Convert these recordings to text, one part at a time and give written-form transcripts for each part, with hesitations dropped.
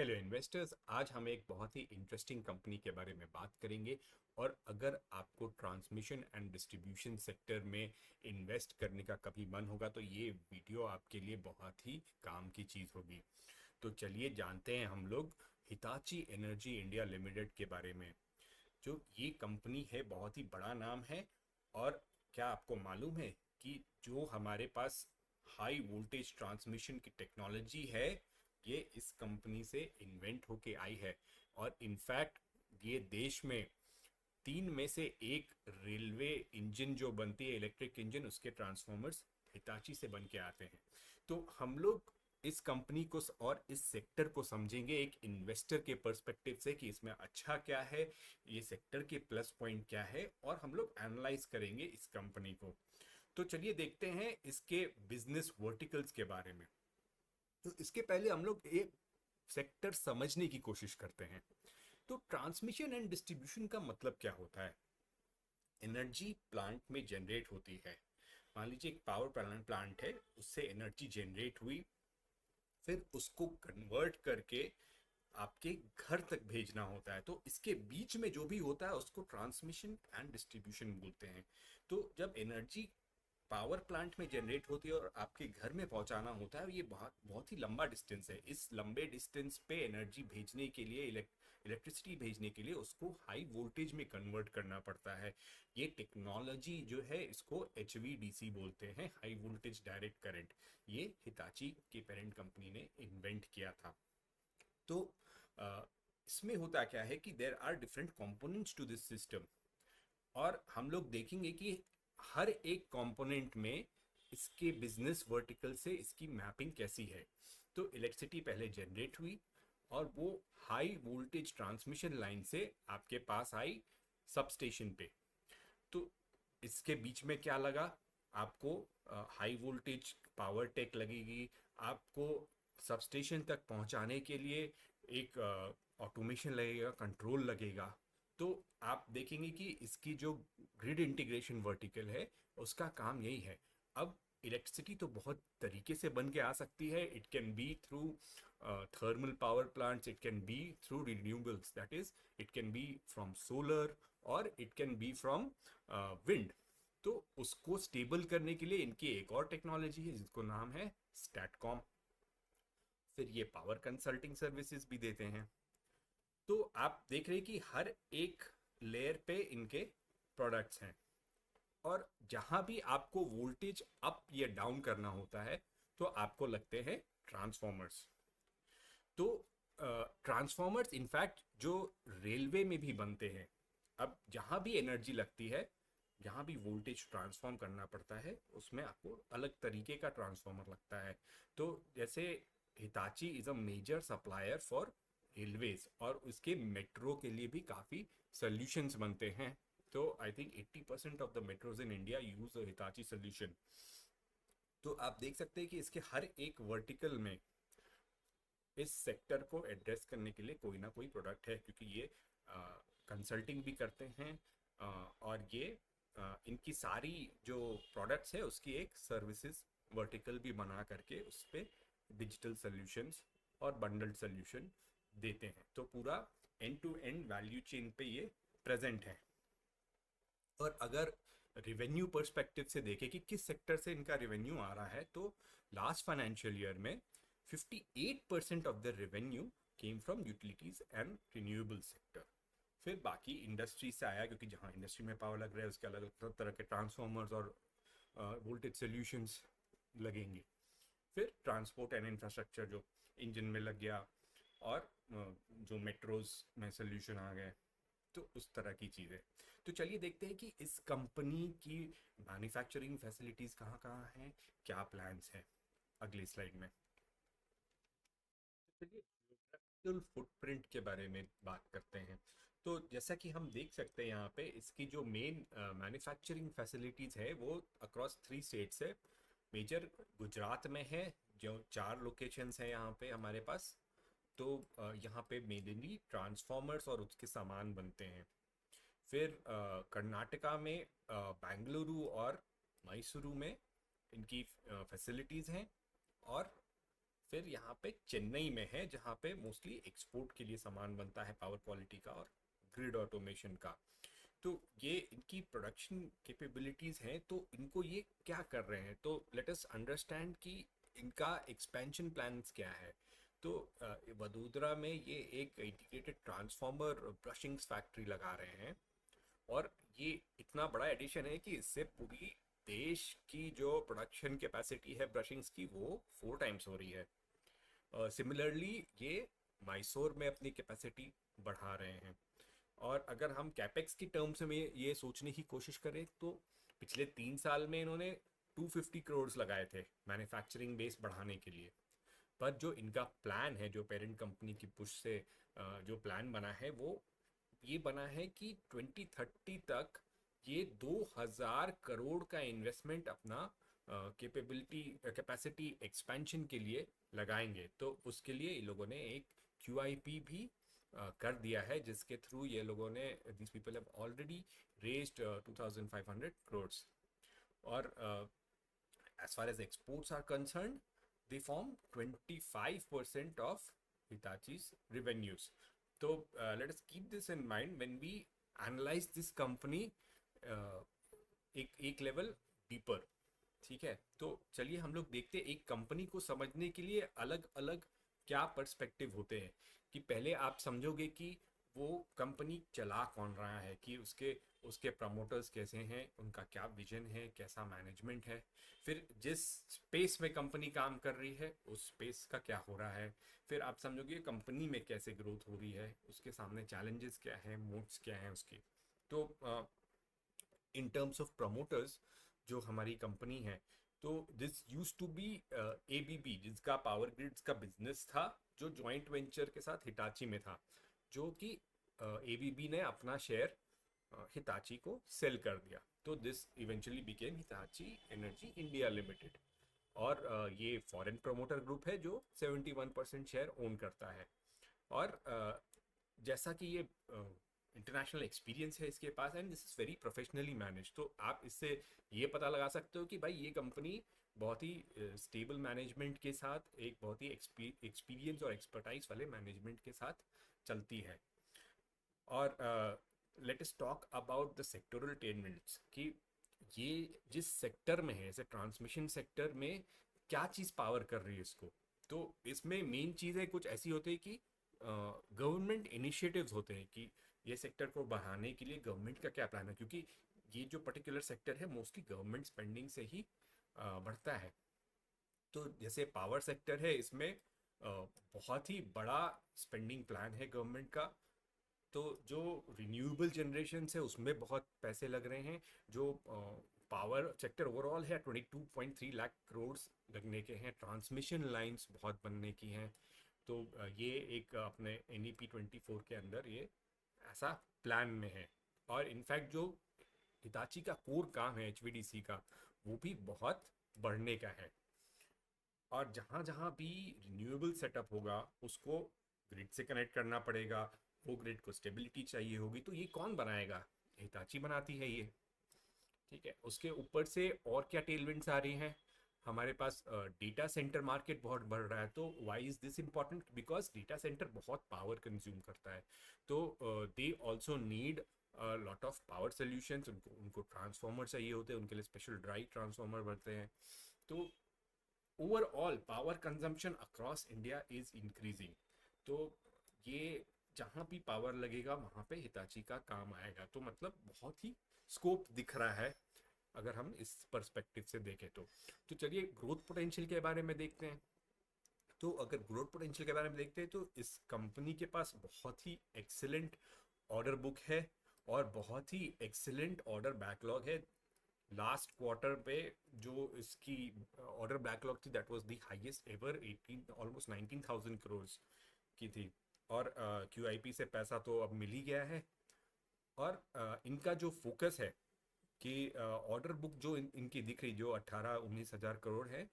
Hello investors, आज हम एक बहुत ही इंटरेस्टिंग कंपनी के बारे में बात करेंगे। और अगर आपको ट्रांसमिशन एंड डिस्ट्रीब्यूशन सेक्टर में इन्वेस्ट करने का कभी मन होगा तो ये वीडियो आपके लिए बहुत ही काम की चीज़ होगी। तो चलिए जानते हैं हम लोग हिताची एनर्जी इंडिया लिमिटेड के बारे में। जो ये कंपनी है बहुत ही बड़ा नाम है। और क्या आपको मालूम है कि जो हमारे पास हाई वोल्टेज ट्रांसमिशन की टेक्नोलॉजी है, ये इस कंपनी से इन्वेंट होके आई है। और इनफैक्ट ये देश में तीन में से एक रेलवे इंजन जो बनती है, इलेक्ट्रिक इंजन, उसके ट्रांसफॉर्मर्स हिताची से बन के आते हैं। तो हम लोग इस कंपनी को और इस सेक्टर को समझेंगे एक इन्वेस्टर के पर्सपेक्टिव से कि इसमें अच्छा क्या है, ये सेक्टर के प्लस पॉइंट क्या है, और हम लोग एनालाइज करेंगे इस कंपनी को। तो चलिए देखते हैं इसके बिजनेस वर्टिकल्स के बारे में। तो इसके पहले हम लोग एक सेक्टर समझने की कोशिश करते हैं। तो ट्रांसमिशन एंड डिस्ट्रीब्यूशन का मतलब क्या होता है? एनर्जी प्लांट में जनरेट होती है। मान लीजिए एक पावर प्लांट है, उससे एनर्जी जनरेट हुई, फिर उसको कन्वर्ट करके आपके घर तक भेजना होता है। तो इसके बीच में जो भी होता है उसको ट्रांसमिशन एंड डिस्ट्रीब्यूशन बोलते हैं। तो जब एनर्जी पावर प्लांट में जनरेट होती है और आपके घर में पहुंचाना होता है, ये बहुत बहुत ही लंबा डिस्टेंस है। इस लंबे डिस्टेंस पे एनर्जी भेजने के लिए, इलेक्ट्रिसिटी भेजने के लिए उसको हाई वोल्टेज में कन्वर्ट करना पड़ता है। ये टेक्नोलॉजी जो है इसको HVDC बोलते हैं, हाई वोल्टेज डायरेक्ट करंट। ये हिताची की पेरेंट कंपनी ने इन्वेंट किया था। तो इसमें होता क्या है कि there are different components to this system. और हम लोग देखेंगे कि हर एक कंपोनेंट में इसके बिजनेस वर्टिकल से इसकी मैपिंग कैसी है। तो इलेक्ट्रिसिटी पहले जनरेट हुई और वो हाई वोल्टेज ट्रांसमिशन लाइन से आपके पास आई सब स्टेशन पे। तो इसके बीच में क्या लगा? आपको हाई वोल्टेज पावर टेक लगेगी। आपको सबस्टेशन तक पहुंचाने के लिए एक ऑटोमेशन लगेगा, कंट्रोल लगेगा। तो आप देखेंगे कि इसकी जो ग्रिड इंटीग्रेशन वर्टिकल है, उसका काम यही है। अब इलेक्ट्रिसिटी तो बहुत तरीके से बन के आ सकती है। It can be through thermal power plants, it can be through renewables, that is it can be from solar, और it can be from wind. तो उसको स्टेबल करने के लिए इनकी एक और टेक्नोलॉजी है जिसको नाम है स्टैटकॉम। फिर ये पावर कंसल्टिंग सर्विसेज भी देते हैं। तो आप देख रहे हैं कि हर एक लेयर पे इनके प्रोडक्ट्स हैं। और जहां भी आपको वोल्टेज अप या डाउन करना होता है तो आपको लगते हैं ट्रांसफॉर्मर्स। तो ट्रांसफॉर्मर्स इनफैक्ट जो रेलवे में भी बनते हैं। अब जहां भी एनर्जी लगती है, जहां भी वोल्टेज ट्रांसफॉर्म करना पड़ता है, उसमें आपको अलग तरीके का ट्रांसफॉर्मर लगता है। तो जैसे Hitachi is a major supplier for railways, और उसके मेट्रो के लिए भी काफ़ी सोल्यूशंस बनते हैं। तो I think 80% of the metros in India use Hitachi solution. तो आप देख सकते हैं कि इसके हर एक वर्टिकल में इस सेक्टर को एड्रेस करने के लिए कोई ना कोई प्रोडक्ट है, क्योंकि ये कंसल्टिंग भी करते हैं। और ये इनकी सारी जो प्रोडक्ट्स है उसकी एक सर्विसेज वर्टिकल भी बना करके उस पर डिजिटल सॉल्यूशंस और बंडल्ड सॉल्यूशन देते हैं। तो पूरा end to end value chain पे ये प्रेजेंट है। और अगर रिवेन्यू पर्सपेक्टिव से देखें कि किस सेक्टर से इनका रिवेन्यू आ रहा है, तो लास्ट फाइनेंशियल ईयर में 58% of the revenue came from utilities and renewable sector. फिर बाकी इंडस्ट्री से आया, क्योंकि जहाँ इंडस्ट्री में पावर लग रहा है उसके अलग अलग तरह के ट्रांसफॉर्मर्स और वोल्टेज सोल्यूशंस लगेंगे। फिर ट्रांसपोर्ट एंड इंफ्रास्ट्रक्चर जो इंजन में लग गया, और जो मेट्रोज में सोल्यूशन आ गए। तो उस तरह की चीज़ें। तो चलिए देखते हैं कि इस कंपनी की मैन्युफैक्चरिंग फैसिलिटीज़ कहाँ कहाँ हैं, क्या प्लान्स हैं, अगली स्लाइड में। चलिए जियोग्राफिकल फुटप्रिंट के बारे में बात करते हैं। तो जैसा कि हम देख सकते हैं यहाँ पे इसकी जो मेन मैन्युफैक्चरिंग फैसिलिटीज़ है वो अक्रॉस 3 स्टेट्स है। मेजर गुजरात में है, जो 4 लोकेशंस हैं यहाँ पे हमारे पास। तो यहाँ पे मेनली ट्रांसफॉर्मर्स और उसके सामान बनते हैं। फिर कर्नाटका में बेंगलुरु और मैसूरू में इनकी फैसिलिटीज़ हैं। और फिर यहाँ पे चेन्नई में है जहाँ पे मोस्टली एक्सपोर्ट के लिए सामान बनता है पावर क्वालिटी का और ग्रिड ऑटोमेशन का। तो ये इनकी प्रोडक्शन कैपेबिलिटीज हैं, तो इनको ये क्या कर रहे हैं, तो लेट अस अंडरस्टैंड कि इनका एक्सपेंशन प्लान्स क्या है। तो वडोदरा में ये एक इंटीग्रेटेड ट्रांसफॉर्मर ब्रशिंग्स फैक्ट्री लगा रहे हैं, और ये इतना बड़ा एडिशन है कि इससे पूरी देश की जो प्रोडक्शन कैपेसिटी है ब्रशिंग्स की वो 4 टाइम्स हो रही है। सिमिलरली ये मैसूर में अपनी कैपेसिटी बढ़ा रहे हैं। और अगर हम कैपेक्स की टर्म्स में ये सोचने की कोशिश करें तो पिछले 3 साल में इन्होंने 250 करोड़ लगाए थे मैन्युफैक्चरिंग बेस बढ़ाने के लिए। पर जो इनका प्लान है, जो पेरेंट कंपनी की पुश से जो प्लान बना है, वो ये बना है कि 2030 तक ये 2000 करोड़ का इन्वेस्टमेंट अपना कैपेबिलिटी कैपेसिटी एक्सपेंशन के लिए लगाएंगे। तो उसके लिए इन लोगों ने एक QIP भी कर दिया है, जिसके थ्रू ये लोगों ने this people have already raised 2500 crore. और as far as exports are concerned, they form 25% of Hitachi's revenues. So let us keep this in mind when we analyze this company एक लेवल डीपर। ठीक है, तो चलिए हम लोग देखते हैं एक कंपनी को समझने के लिए अलग अलग क्या पर्सपेक्टिव होते हैं। कि पहले आप समझोगे कि वो कंपनी चला कौन रहा है, कि उसके उसके प्रमोटर्स कैसे हैं, उनका क्या विजन है, कैसा मैनेजमेंट है। फिर जिस स्पेस में कंपनी काम कर रही है उस स्पेस का क्या हो रहा है। फिर आप समझोगे कंपनी में कैसे ग्रोथ हो रही है, उसके सामने चैलेंजेस क्या है, मोड्स क्या हैं उसके। तो इन टर्म्स ऑफ प्रमोटर्स जो हमारी कंपनी है, तो this use to be ABB, जिसका पावर ग्रिड्स का बिजनेस था, जो जॉइंट वेंचर के साथ हिटाची में था, जो कि ABB ने अपना शेयर हिताची को सेल कर दिया। तो this eventually became Hitachi energy India limited. और ये फॉरेन प्रमोटर ग्रुप है जो 71% शेयर ओन करता है। और जैसा कि ये इंटरनेशनल एक्सपीरियंस है इसके पास, and this is very professionally manage, तो आप इससे ये पता लगा सकते हो कि भाई ये कंपनी बहुत ही स्टेबल मैनेजमेंट के साथ, एक बहुत ही एक्सपीरियंस और एक्सपर्टाइज वाले मैनेजमेंट के साथ चलती है। और let us talk about the sectoral टेलमेंट्स, कि ये जिस सेक्टर में है, जैसे ट्रांसमिशन सेक्टर में क्या चीज़ पावर कर रही है इसको। तो इसमें मेन चीज़ें कुछ ऐसी होती है कि गवर्नमेंट इनिशिएटिव्स होते हैं कि ये सेक्टर को बढ़ाने के लिए गवर्नमेंट का क्या प्लान है, क्योंकि ये जो पर्टिकुलर सेक्टर है मोस्टली गवर्नमेंट स्पेंडिंग से ही बढ़ता है। तो जैसे पावर सेक्टर है, इसमें बहुत ही बड़ा स्पेंडिंग प्लान है गवर्नमेंट का। तो जो रिन्यूएबल जनरेशन है उसमें बहुत पैसे लग रहे हैं। जो पावर सेक्टर ओवरऑल है 22.3 लाख करोड़ लगने के हैं। ट्रांसमिशन लाइंस बहुत बनने की हैं। तो ये एक अपने NEP 24 के अंदर ये ऐसा प्लान में है। और इनफैक्ट जो हिताची का कोर काम है HVDC का, वो भी बहुत बढ़ने का है। और जहाँ जहाँ भी रिन्यूएबल सेटअप होगा उसको ग्रिड से कनेक्ट करना पड़ेगा, वो ग्रिड को स्टेबिलिटी चाहिए होगी, तो ये कौन बनाएगा? हिताची बनाती है ये। ठीक है, उसके ऊपर से और क्या टेलविंड्स आ रही हैं हमारे पास? डेटा सेंटर मार्केट बहुत बढ़ रहा है। तो why is this important? Because data center बहुत पावर कंज्यूम करता है। तो they also need lot of power solutions. उनको उनको ट्रांसफॉर्मर चाहिए होते हैं, उनके लिए स्पेशल ड्राई ट्रांसफॉर्मर बनते हैं। तो overall power consumption across India is increasing. तो ये जहाँ भी पावर लगेगा वहाँ पे हिताची का काम आएगा। तो मतलब बहुत ही स्कोप दिख रहा है अगर हम इस पर्सपेक्टिव से देखें तो चलिए ग्रोथ पोटेंशियल के बारे में देखते हैं। तो अगर ग्रोथ पोटेंशियल के बारे में देखते हैं तो इस कंपनी के पास बहुत ही एक्सीलेंट ऑर्डर बुक है और बहुत ही एक्सीलेंट ऑर्डर बैकलॉग है। लास्ट क्वार्टर पे जो इसकी ऑर्डर बैकलॉग थी that was the highest ever, 18 almost 19,000 crore की थी। और QIP से पैसा तो अब मिल ही गया है। और इनका जो फोकस है कि ऑर्डर बुक जो इनकी दिख रही, जो 18-19 हज़ार करोड़ है,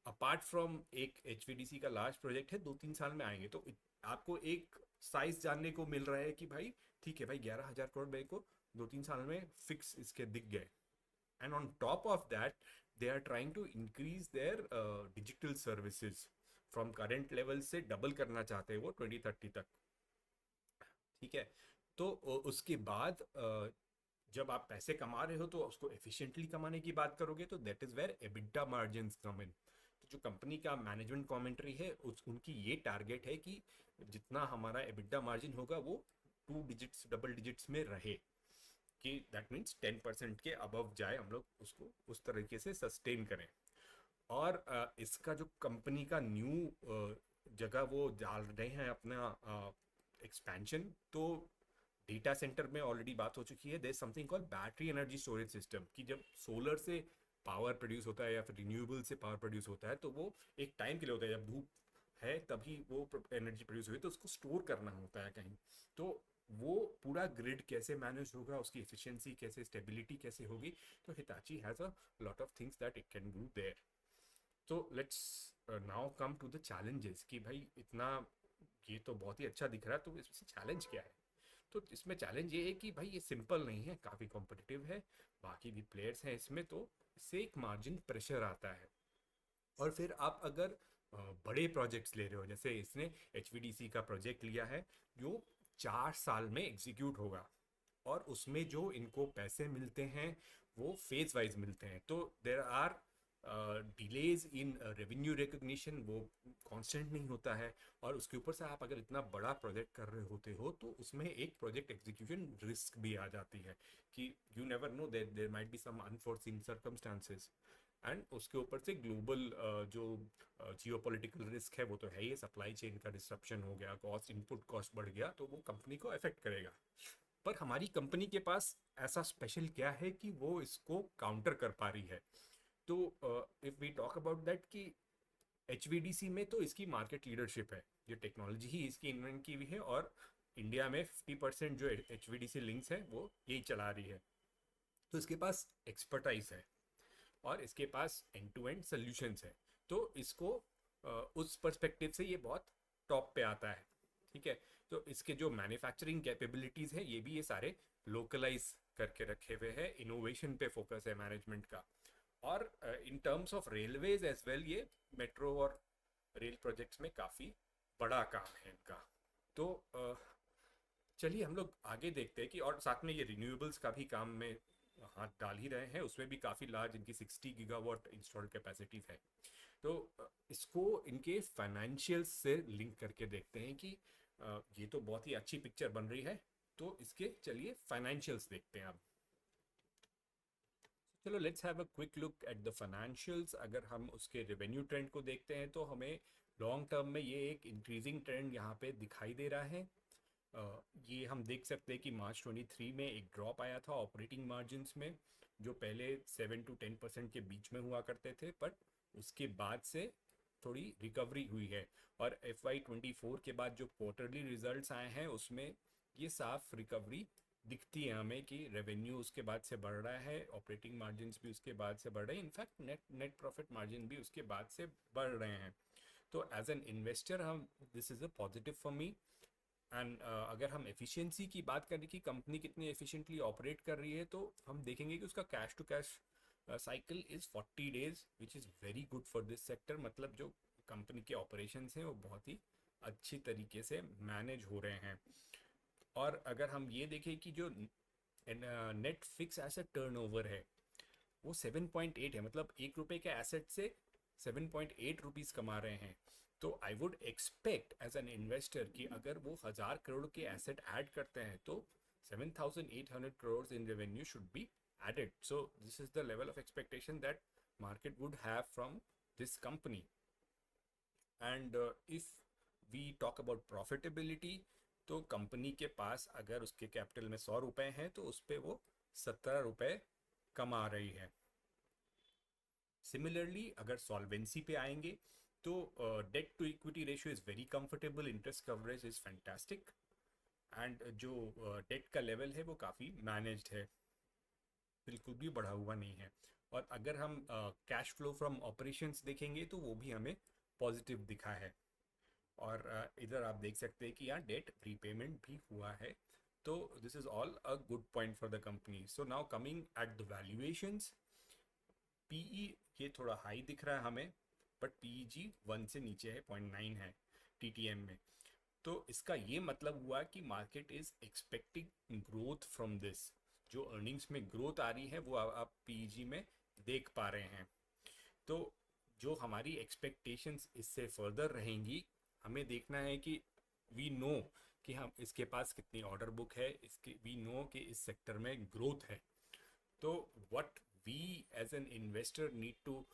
अपार्ट फ्रॉम एक HVDC का लार्ज प्रोजेक्ट है 2-3 साल में आएंगे। तो आपको एक साइज जानने को मिल रहा है कि भाई ठीक है भाई 11,000 करोड़ मेरे को 2-3 साल में फिक्स इसके दिख गए। And on top of that they are trying to increase their digital services from current level से डबल करना चाहते हैं वो 2030 तक। ठीक है, तो उसके बाद जब आप पैसे कमा रहे हो तो उसको एफिशिएंटली कमाने की बात करोगे तो that is where EBITDA margins come in. तो जो कंपनी का मैनेजमेंट कमेंट्री है उनकी ये टारगेट है कि जितना हमारा एबिटा मार्जिन होगा वो 2 डिजिट्स डबल डिजिट्स में रहे, कि दैट मीन्स 10% के अबव जाए, हम लोग उसको उस तरीके से सस्टेन करें। और इसका जो कंपनी का न्यू जगह वो डाल रहे हैं अपना एक्सपेंशन, तो डेटा सेंटर में ऑलरेडी बात हो चुकी है, there something called battery energy storage system, कि जब सोलर से पावर प्रोड्यूस होता है या फिर रिन्यूएबल से पावर प्रोड्यूस होता है तो वो एक टाइम के लिए होता है, जब धूप है तभी वो एनर्जी प्रोड्यूस हुई, तो उसको स्टोर करना होता है कहीं। तो वो पूरा ग्रिड कैसे मैनेज होगा, उसकी एफिशिएंसी कैसे, स्टेबिलिटी कैसे होगी, तो Hitachi has a lot of things that it can do there. तो let's now come to the challenges, कि भाई इतना ये तो बहुत ही अच्छा दिख रहा है, तो इसमें चैलेंज क्या है। तो इसमें चैलेंज ये है कि भाई ये सिंपल नहीं है, काफ़ी कॉम्पिटिटिव है, बाकी भी प्लेयर्स हैं इसमें, तो इससे एक मार्जिन प्रेशर आता है। और फिर आप अगर बड़े प्रोजेक्ट्स ले रहे हो, जैसे इसने एचवीडीसी का प्रोजेक्ट लिया है जो 4 साल में एग्जीक्यूट होगा, और उसमें जो इनको पैसे मिलते हैं वो फेज वाइज मिलते हैं, तो there are delays in revenue recognition, वो कांस्टेंट नहीं होता है। और उसके ऊपर से आप अगर इतना बड़ा प्रोजेक्ट कर रहे होते हो तो उसमें एक प्रोजेक्ट एग्जीक्यूशन रिस्क भी आ जाती है, कि you never know that there might be some unforeseen circumstances. And उसके ऊपर से ग्लोबल जो जियोपॉलिटिकल रिस्क है वो तो है ही, सप्लाई चेन का डिस्ट्रप्शन हो गया, कॉस्ट इनपुट कॉस्ट बढ़ गया, तो वो कंपनी को अफेक्ट करेगा। पर हमारी कंपनी के पास ऐसा स्पेशल क्या है कि वो इसको काउंटर कर पा रही है। तो if we talk about that, कि एचवीडीसी में तो इसकी मार्केट लीडरशिप है, ये टेक्नोलॉजी ही इसकी इन्वेंट की हुई है, और इंडिया में 50% जो एचवीडीसी लिंक्स है वो यही चला रही है। तो इसके पास एक्सपर्टाइज है और इसके पास एंड टू एंड सोल्यूशंस है, तो इसको उस पर्सपेक्टिव से ये बहुत टॉप पे आता है। ठीक है, तो इसके जो मैन्युफैक्चरिंग कैपेबिलिटीज़ है ये भी ये सारे लोकलाइज करके रखे हुए हैं, इनोवेशन पे फोकस है मैनेजमेंट का। और in terms of railways as well, ये मेट्रो और रेल प्रोजेक्ट्स में काफ़ी बड़ा काम है इनका। तो चलिए हम लोग आगे देखते हैं कि, और साथ में ये रिन्यूएबल्स का भी काम में हाथ डाल ही रहे हैं, उसमें भी काफ़ी लार्ज इनकी 60 गीगावाट इंस्टॉल्ड कैपेसिटीज है। तो इसको इनके फाइनेंशियल्स से लिंक करके देखते हैं कि ये तो बहुत ही अच्छी पिक्चर बन रही है, तो इसके चलिए फाइनेंशियल्स देखते हैं अब। चलो let's have a quick look at the financials. अगर हम उसके रेवेन्यू ट्रेंड को देखते हैं तो हमें लॉन्ग टर्म में ये एक इंक्रीजिंग ट्रेंड यहाँ पे दिखाई दे रहा है। ये हम देख सकते हैं कि मार्च 23 में एक ड्रॉप आया था ऑपरेटिंग मार्जिन्स में, जो पहले 7 to 10% के बीच में हुआ करते थे, बट उसके बाद से थोड़ी रिकवरी हुई है। और FY24 के बाद जो क्वार्टरली रिजल्ट्स आए हैं उसमें ये साफ रिकवरी दिखती है हमें, कि रेवेन्यू उसके बाद से बढ़ रहा है, ऑपरेटिंग मार्जिन्स भी उसके बाद से बढ़ रहे हैं, in fact net net profit margin भी उसके बाद से बढ़ रहे हैं। तो एज एन इन्वेस्टर हम, this is a positive for me. And अगर हम एफिशिएंसी की बात करें कि कंपनी कितनी एफिशिएंटली ऑपरेट कर रही है, तो हम देखेंगे कि उसका cash to cash cycle is 40 days, which is very good for this sector. मतलब जो कंपनी के ऑपरेशंस हैं वो बहुत ही अच्छी तरीके से मैनेज हो रहे हैं। और अगर हम ये देखें कि जो नेट फिक्स एसेट टर्नओवर है वो 7.8 है, मतलब 1 रुपए के एसेट से 7.8 रुपीज़ कमा रहे हैं। तो I would expect as an investor कि अगर वो 1,000 करोड़ के एसेट ऐड करते हैं तो 7,800 crore in revenue should be added. So this is the level of expectation that market would have from this company. And if we talk about profitability, तो company के पास अगर उसके कैपिटल में 100 रुपए हैं तो उस पर वो 17 रुपए कमा रही है। सिमिलरली अगर सॉल्वेंसी पे आएंगे तो debt to equity ratio is very comfortable, interest coverage is fantastic, and जो डेट का लेवल है वो काफ़ी मैनेज्ड है, बिल्कुल भी बढ़ा हुआ नहीं है। और अगर हम कैश फ्लो फ्रॉम ऑपरेशंस देखेंगे तो वो भी हमें पॉजिटिव दिखा है। और इधर आप देख सकते हैं कि यहाँ डेट प्रीपेमेंट भी हुआ है। तो this is all a good point for the company. So now coming at the valuations, PE ये थोड़ा हाई दिख रहा है हमें, बट पीईजी 1 से नीचे है, 0.9 है टीटीएम में। तो इसका ये मतलब हुआ कि market is expecting growth from this. जो अर्निंग्स में ग्रोथ आ रही है वो आप पीईजी में देख पा रहे हैं। तो जो हमारी एक्सपेक्टेशंस इससे फर्दर रहेंगी, हमें देखना है कि वी नो कि हम इसके पास कितनी ऑर्डर बुक है, इसके वी नो कि इस सेक्टर में ग्रोथ है। तो what we as an investor need to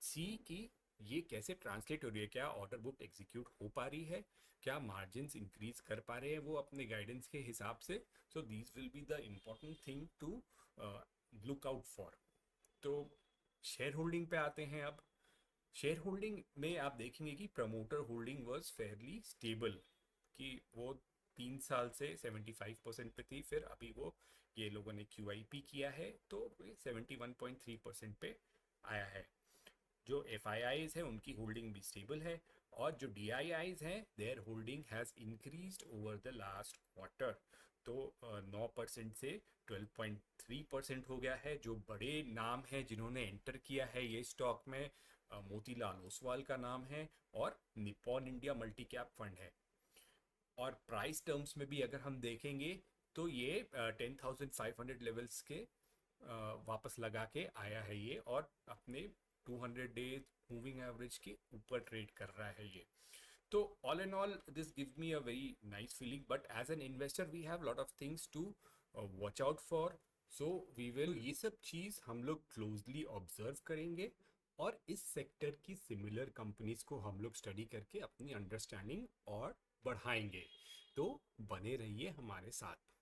see कि ये कैसे ट्रांसलेट हो रही है, क्या ऑर्डर बुक एग्जीक्यूट हो पा रही है, क्या मार्जिन्स इंक्रीज कर पा रहे हैं वो अपने गाइडेंस के हिसाब से। So these will be the important thing to look out for. तो शेयर होल्डिंग पे आते हैं अब। शेयर होल्डिंग में आप देखेंगे कि promoter holding was Fairlie stable, कि वो 3 साल से 75% पे थी, फिर अभी वो ये लोगों ने QIP किया है तो 71.3% पे आया है। जो FIIs है उनकी होल्डिंग भी स्टेबल है, और जो DIIs हैं their holding has increased over the last quarter. तो 9% से 12.3% हो गया है। जो बड़े नाम हैं जिन्होंने एंटर किया है ये स्टॉक में, मोतीलाल ओसवाल का नाम है और Nippon India multi cap fund है। और प्राइस टर्म्स में भी अगर हम देखेंगे तो ये 10,500 लेवल्स के वापस लगा के आया है ये, और अपने 200 डेज मूविंग एवरेज के ऊपर ट्रेड कर रहा है ये। तो all in all this give me a very nice feeling, but as an investor we have lot of things to watch out for. So we will ये सब चीज़ हम लोग क्लोजली ऑब्जर्व करेंगे, और इस सेक्टर की सिमिलर कंपनीज को हम लोग स्टडी करके अपनी अंडरस्टैंडिंग और बढ़ाएंगे। तो बने रहिए हमारे साथ।